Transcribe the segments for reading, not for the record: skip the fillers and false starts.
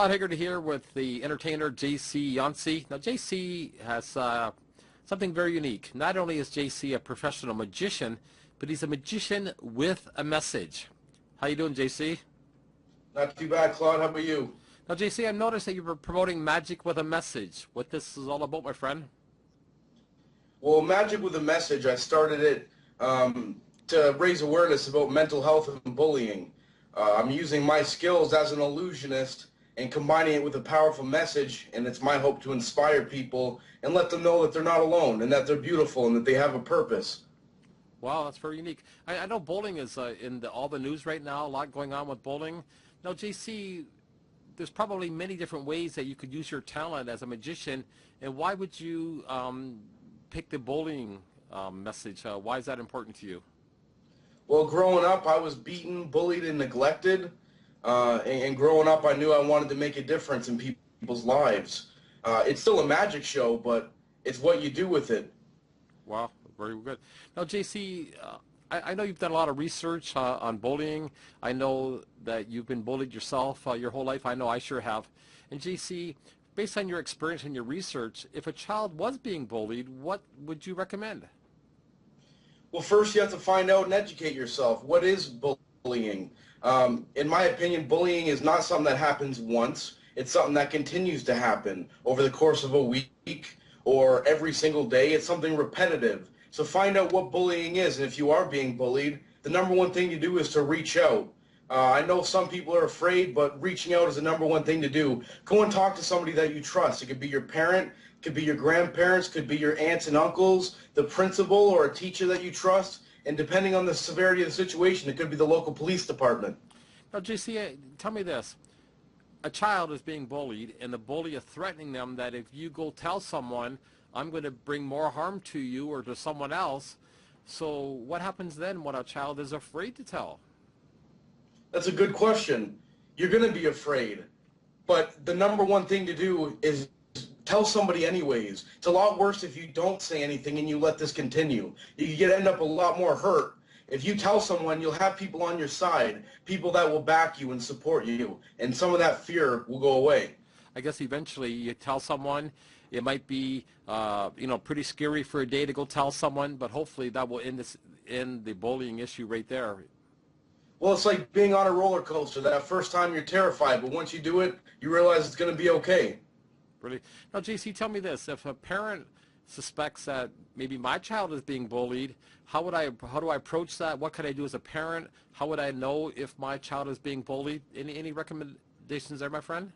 Claude Higgard here with the entertainer JC Jantzi. Now JC has something very unique. Not only is JC a professional magician, but he's a magician with a message. How you doing, JC? Not too bad, Claude. How about you? Now JC, I've noticed that you were promoting magic with a message. What this is all about, my friend? Well, Magic with a Message, I started it to raise awareness about mental health and bullying. I'm using my skills as an illusionist and combining it with a powerful message, and it's my hope to inspire people and let them know that they're not alone and that they're beautiful and that they have a purpose. Wow, that's very unique. I know bowling is in all the news right now, a lot going on with bowling. Now, JC, there's probably many different ways that you could use your talent as a magician, and why would you pick the bowling message? Why is that important to you? Well, growing up, I was beaten, bullied, and neglected. And growing up, I knew I wanted to make a difference in people's lives. It's still a magic show, but it's what you do with it. Wow, very good. Now, JC, I know you've done a lot of research on bullying. I know that you've been bullied yourself your whole life. I know I sure have. And JC, based on your experience and your research, if a child was being bullied, what would you recommend? Well, first you have to find out and educate yourself. What is bullying? In my opinion, bullying is not something that happens once. It's something that continues to happen over the course of a week or every single day. It's something repetitive. So find out what bullying is, and if you are being bullied, the number one thing to do is to reach out. I know some people are afraid, but reaching out is the number one thing to do. Go and talk to somebody that you trust. It could be your parent, could be your grandparents, could be your aunts and uncles, the principal or a teacher that you trust, and depending on the severity of the situation, it could be the local police department. Now, JC, tell me this. A child is being bullied, and the bully is threatening them that if you go tell someone, I'm going to bring more harm to you or to someone else. So what happens then when a child is afraid to tell? That's a good question. You're going to be afraid, but the number one thing to do is tell somebody anyways. It's a lot worse if you don't say anything and you let this continue. You could end up a lot more hurt. If you tell someone, you'll have people on your side, people that will back you and support you, and some of that fear will go away. I guess eventually you tell someone. It might be, pretty scary for a day to go tell someone, but hopefully that will end the bullying issue right there. Well, it's like being on a roller coaster. That first time you're terrified, but once you do it, you realize it's going to be okay. Really? Now, JC, tell me this. If a parent suspects that maybe my child is being bullied, how do I approach that? What could I do as a parent? How would I know if my child is being bullied? Any recommendations there, my friend?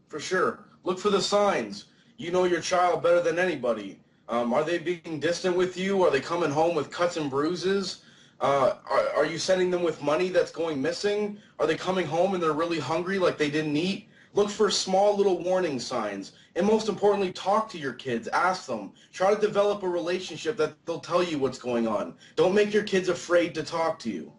For sure. Look for the signs. You know your child better than anybody. Are they being distant with you? Are they coming home with cuts and bruises? Are you sending them with money that's going missing? Are they coming home and they're really hungry like they didn't eat? Look for small little warning signs. And most importantly, talk to your kids. Ask them. Try to develop a relationship that they'll tell you what's going on. Don't make your kids afraid to talk to you.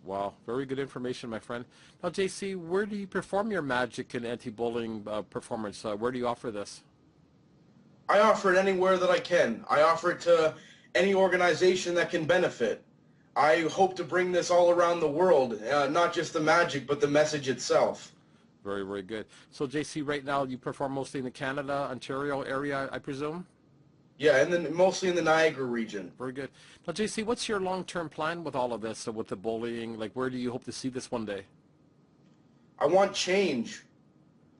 Wow, very good information, my friend. Now, JC, where do you perform your magic and anti-bullying performance? Where do you offer this? I offer it anywhere that I can. I offer it to any organization that can benefit. I hope to bring this all around the world, not just the magic, but the message itself. Very, very good. So, JC, right now you perform mostly in the Canada, Ontario area, I presume? Yeah, and then mostly in the Niagara region. Very good. Now, JC, what's your long-term plan with all of this, with the bullying? Like, where do you hope to see this one day? I want change.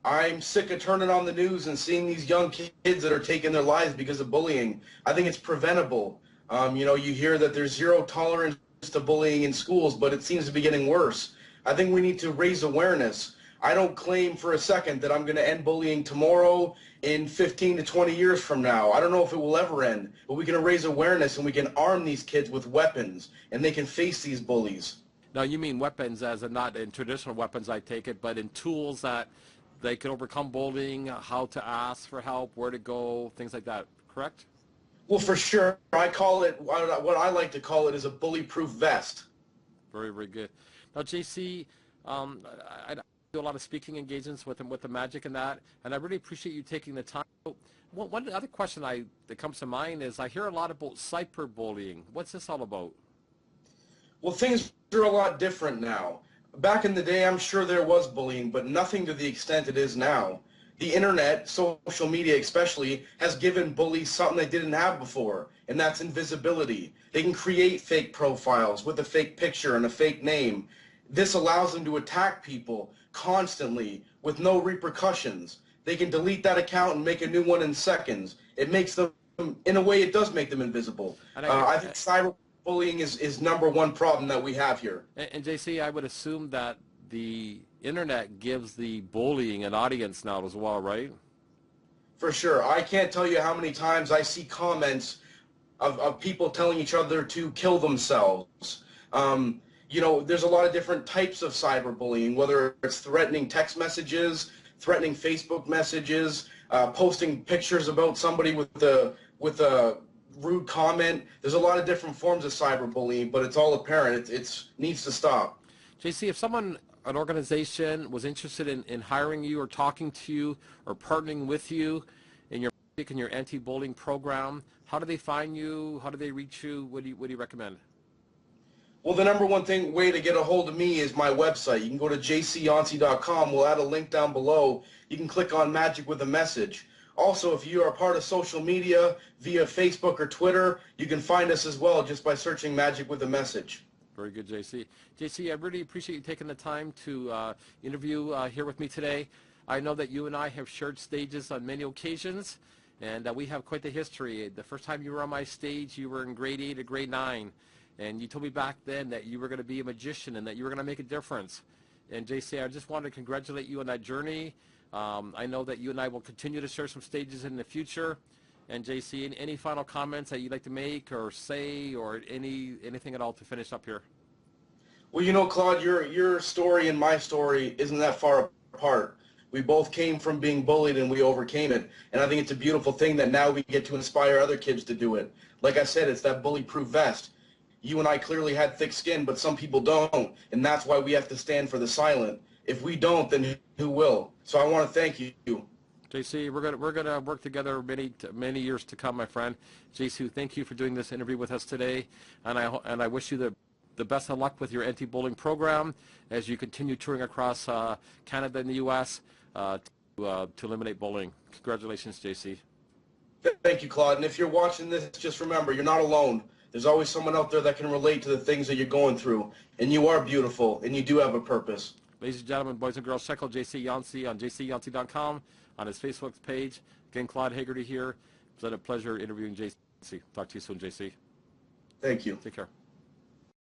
I'm sick of turning on the news and seeing these young kids that are taking their lives because of bullying. I think it's preventable. You hear that there's zero tolerance to bullying in schools, but it seems to be getting worse. I think we need to raise awareness. I don't claim for a second that I'm going to end bullying tomorrow, in 15 to 20 years from now. I don't know if it will ever end, but we can raise awareness and we can arm these kids with weapons and they can face these bullies. Now, you mean weapons as in not in traditional weapons, I take it, but in tools that they can overcome bullying, how to ask for help, where to go, things like that, correct? Well, for sure. I call it, what I like to call it is a bully-proof vest. Very, very good. Now, JC, I do a lot of speaking engagements with the magic and that, and I really appreciate you taking the time. One other question that comes to mind is I hear a lot about cyberbullying. What's this all about? Well, things are a lot different now. Back in the day, I'm sure there was bullying, but nothing to the extent it is now. The internet, social media especially, has given bullies something they didn't have before, and that's invisibility. They can create fake profiles with a fake picture and a fake name. This allows them to attack people constantly with no repercussions. They can delete that account and make a new one in seconds. It makes them, in a way, it does make them invisible. And I think cyberbullying is number one problem that we have here. and JC, I would assume that the internet gives the bullying an audience now as well, right? For sure. I can't tell you how many times I see comments of people telling each other to kill themselves. You know, there's a lot of different types of cyberbullying, whether it's threatening text messages, threatening Facebook messages, posting pictures about somebody with a rude comment. There's a lot of different forms of cyberbullying, but it's all apparent. It needs to stop. JC, if an organization was interested in hiring you or talking to you or partnering with you in your anti-bullying program, how do they find you? How do they reach you? What do you recommend? Well, the number one way to get a hold of me is my website. You can go to jcjantzi.com. We'll add a link down below. You can click on Magic with a Message. Also, if you are a part of social media via Facebook or Twitter, you can find us as well just by searching Magic with a Message. Very good, JC. JC, I really appreciate you taking the time to interview here with me today. I know that you and I have shared stages on many occasions, and we have quite the history. The first time you were on my stage, you were in grade 8 or grade 9, and you told me back then that you were going to be a magician and that you were going to make a difference. And JC, I just wanted to congratulate you on that journey. I know that you and I will continue to share some stages in the future. And JC, any final comments that you'd like to make or say, or anything at all to finish up here? Well, you know, Claude, your story and my story isn't that far apart. We both came from being bullied and we overcame it. And I think it's a beautiful thing that now we get to inspire other kids to do it. Like I said, it's that bully-proof vest. You and I clearly had thick skin, but some people don't. And that's why we have to stand for the silent. If we don't, then who will? So I want to thank you. JC, we're gonna work together many years to come, my friend. JC, thank you for doing this interview with us today, and I wish you the best of luck with your anti-bullying program as you continue touring across Canada and the U.S. To eliminate bullying. Congratulations, JC. Thank you, Claude. And if you're watching this, just remember, you're not alone. There's always someone out there that can relate to the things that you're going through, and you are beautiful, and you do have a purpose. Ladies and gentlemen, boys and girls, check out JC Jantzi on jcjantzi.com. on his Facebook page. Again, Claude Hagerty here. It's been a pleasure interviewing JC. Talk to you soon, JC. Thank you. Take care.